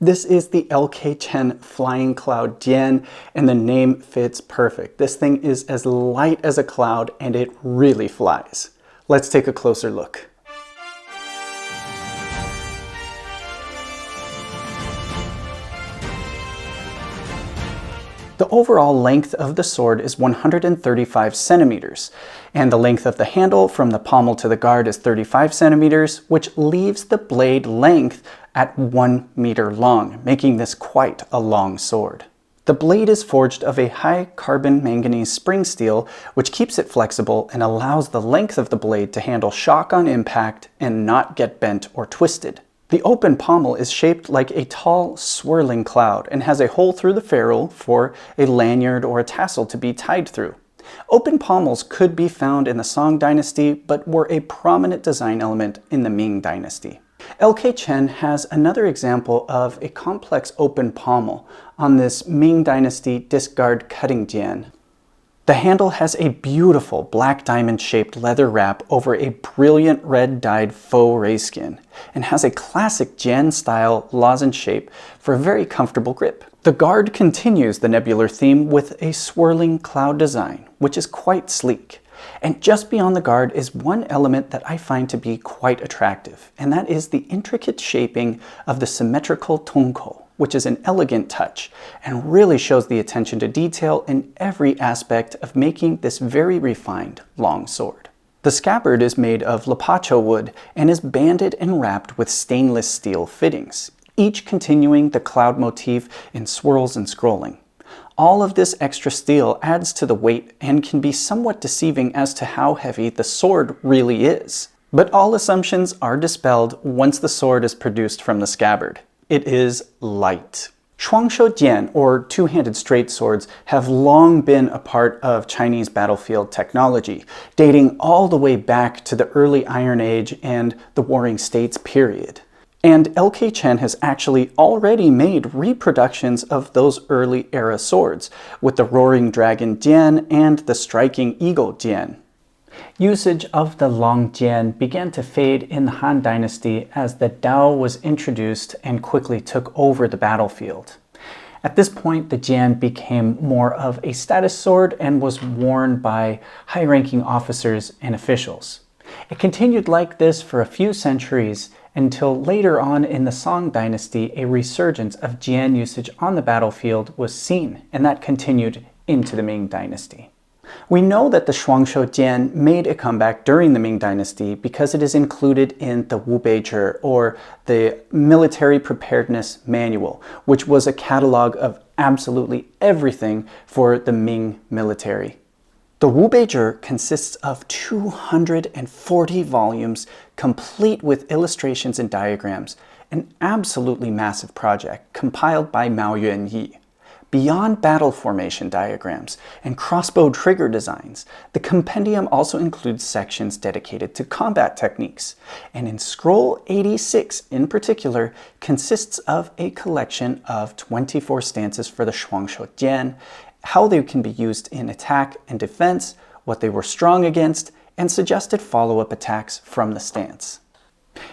This is the LK Chen Flying Cloud Jian, and the name fits perfect. This thing is as light as a cloud, and it really flies. Let's take a closer look. The overall length of the sword is 135 centimeters, and the length of the handle from the pommel to the guard is 35 centimeters, which leaves the blade length at 1 meter long, making this quite a long sword. The blade is forged of a high carbon manganese spring steel, which keeps it flexible and allows the length of the blade to handle shock on impact and not get bent or twisted. The open pommel is shaped like a tall, swirling cloud and has a hole through the ferrule for a lanyard or a tassel to be tied through. Open pommels could be found in the Song Dynasty, but were a prominent design element in the Ming Dynasty. LK Chen has another example of a complex open pommel on this Ming Dynasty disc guard cutting Jian. The handle has a beautiful black diamond-shaped leather wrap over a brilliant red-dyed faux rayskin, and has a classic Jian-style lozenge shape for a very comfortable grip. The guard continues the nebular theme with a swirling cloud design, which is quite sleek. And just beyond the guard is one element that I find to be quite attractive, and that is the intricate shaping of the symmetrical tongkou, which is an elegant touch and really shows the attention to detail in every aspect of making this very refined long sword. The scabbard is made of lapacho wood and is banded and wrapped with stainless steel fittings, each continuing the cloud motif in swirls and scrolling. All of this extra steel adds to the weight and can be somewhat deceiving as to how heavy the sword really is. But all assumptions are dispelled once the sword is produced from the scabbard. It is light. Shuangshou Jian, or two-handed straight swords, have long been a part of Chinese battlefield technology, dating all the way back to the early Iron Age and the Warring States period. And LK Chen has actually already made reproductions of those early era swords, with the Roaring Dragon Jian and the Striking Eagle Jian. Usage of the long Jian began to fade in the Han Dynasty as the Dao was introduced and quickly took over the battlefield. At this point, the Jian became more of a status sword and was worn by high-ranking officers and officials. It continued like this for a few centuries until later on in the Song Dynasty, a resurgence of Jian usage on the battlefield was seen, and that continued into the Ming Dynasty. We know that the Shuangshou Jian made a comeback during the Ming Dynasty because it is included in the Wubeizhi, or the Military Preparedness Manual, which was a catalog of absolutely everything for the Ming military. The Wubeizhi consists of 240 volumes, complete with illustrations and diagrams, an absolutely massive project compiled by Mao Yuanyi. Beyond battle formation diagrams and crossbow trigger designs, the compendium also includes sections dedicated to combat techniques, and in Scroll 86 in particular consists of a collection of 24 stances for the Shuangshou Jian, how they can be used in attack and defense, what they were strong against, and suggested follow-up attacks from the stance.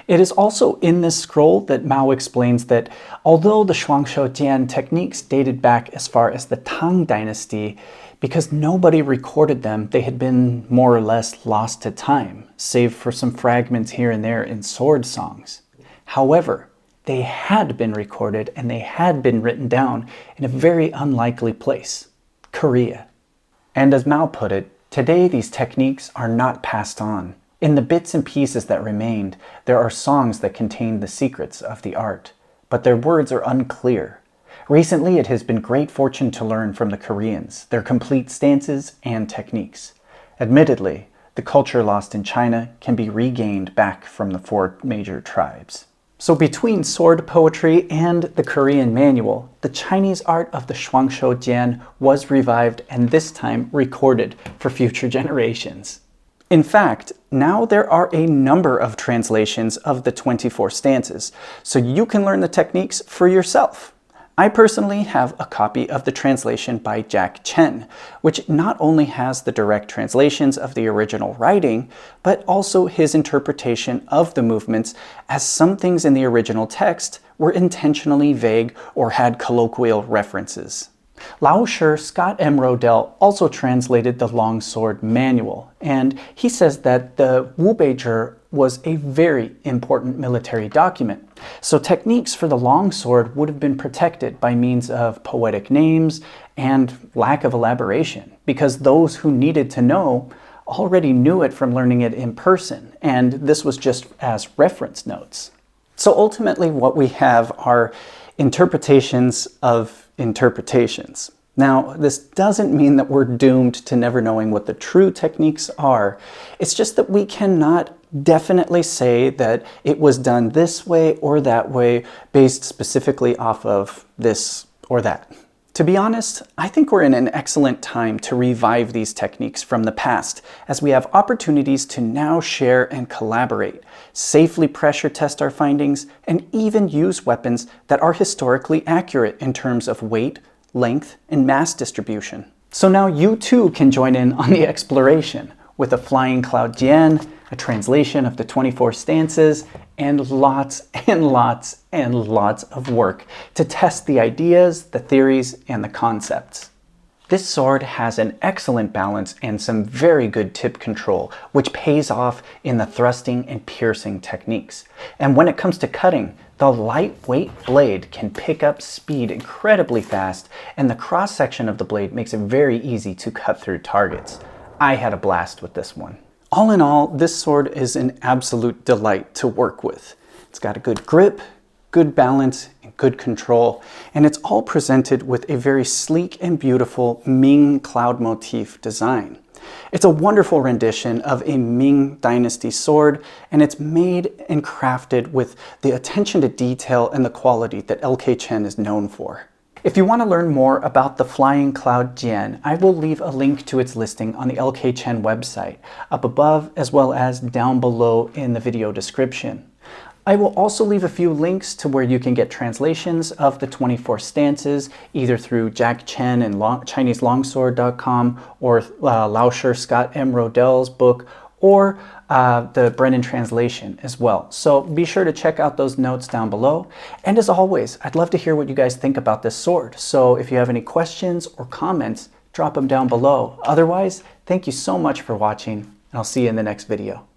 It is also in this scroll that Mao explains that although the Shuangshou Jian techniques dated back as far as the Tang Dynasty, because nobody recorded them, they had been more or less lost to time, save for some fragments here and there in sword songs. However, they had been recorded and they had been written down in a very unlikely place, Korea. And as Mao put it, today these techniques are not passed on. In the bits and pieces that remained, there are songs that contain the secrets of the art, but their words are unclear. Recently, it has been great fortune to learn from the Koreans, their complete stances and techniques. Admittedly, the culture lost in China can be regained back from the 4 major tribes. So between sword poetry and the Korean manual, the Chinese art of the Shuangshou Jian was revived and this time recorded for future generations. In fact, now there are a number of translations of the 24 stances, so you can learn the techniques for yourself. I personally have a copy of the translation by LK Chen, which not only has the direct translations of the original writing, but also his interpretation of the movements, as some things in the original text were intentionally vague or had colloquial references. Lao Shi Scott M. Rodell also translated the longsword manual, and he says that the Wubeizhi was a very important military document. So techniques for the longsword would have been protected by means of poetic names and lack of elaboration, because those who needed to know already knew it from learning it in person, and this was just as reference notes. So ultimately what we have are interpretations of interpretations. Now, this doesn't mean that we're doomed to never knowing what the true techniques are. It's just that we cannot definitely say that it was done this way or that way based specifically off of this or that. To be honest, I think we're in an excellent time to revive these techniques from the past, as we have opportunities to now share and collaborate, safely pressure test our findings, and even use weapons that are historically accurate in terms of weight, length, and mass distribution. So now you too can join in on the exploration with a flying cloud Jian, a translation of the 24 stances, and lots and lots and lots of work to test the ideas, the theories, and the concepts. This sword has an excellent balance and some very good tip control, which pays off in the thrusting and piercing techniques. And when it comes to cutting, the lightweight blade can pick up speed incredibly fast, and the cross-section of the blade makes it very easy to cut through targets. I had a blast with this one. All in all, this sword is an absolute delight to work with. It's got a good grip, good balance, and good control, and it's all presented with a very sleek and beautiful Ming cloud motif design. It's a wonderful rendition of a Ming Dynasty sword, and it's made and crafted with the attention to detail and the quality that LK Chen is known for. If you want to learn more about the Flying Cloud Jian, I will leave a link to its listing on the LK Chen website, up above as well as down below in the video description. I will also leave a few links to where you can get translations of the 24 stances, either through Jack Chen and ChineseLongsword.com or Lao Shi Scott M. Rodell's book, or the Brennan translation as well. So be sure to check out those notes down below. And as always, I'd love to hear what you guys think about this sword. So if you have any questions or comments, drop them down below. Otherwise, thank you so much for watching, and I'll see you in the next video.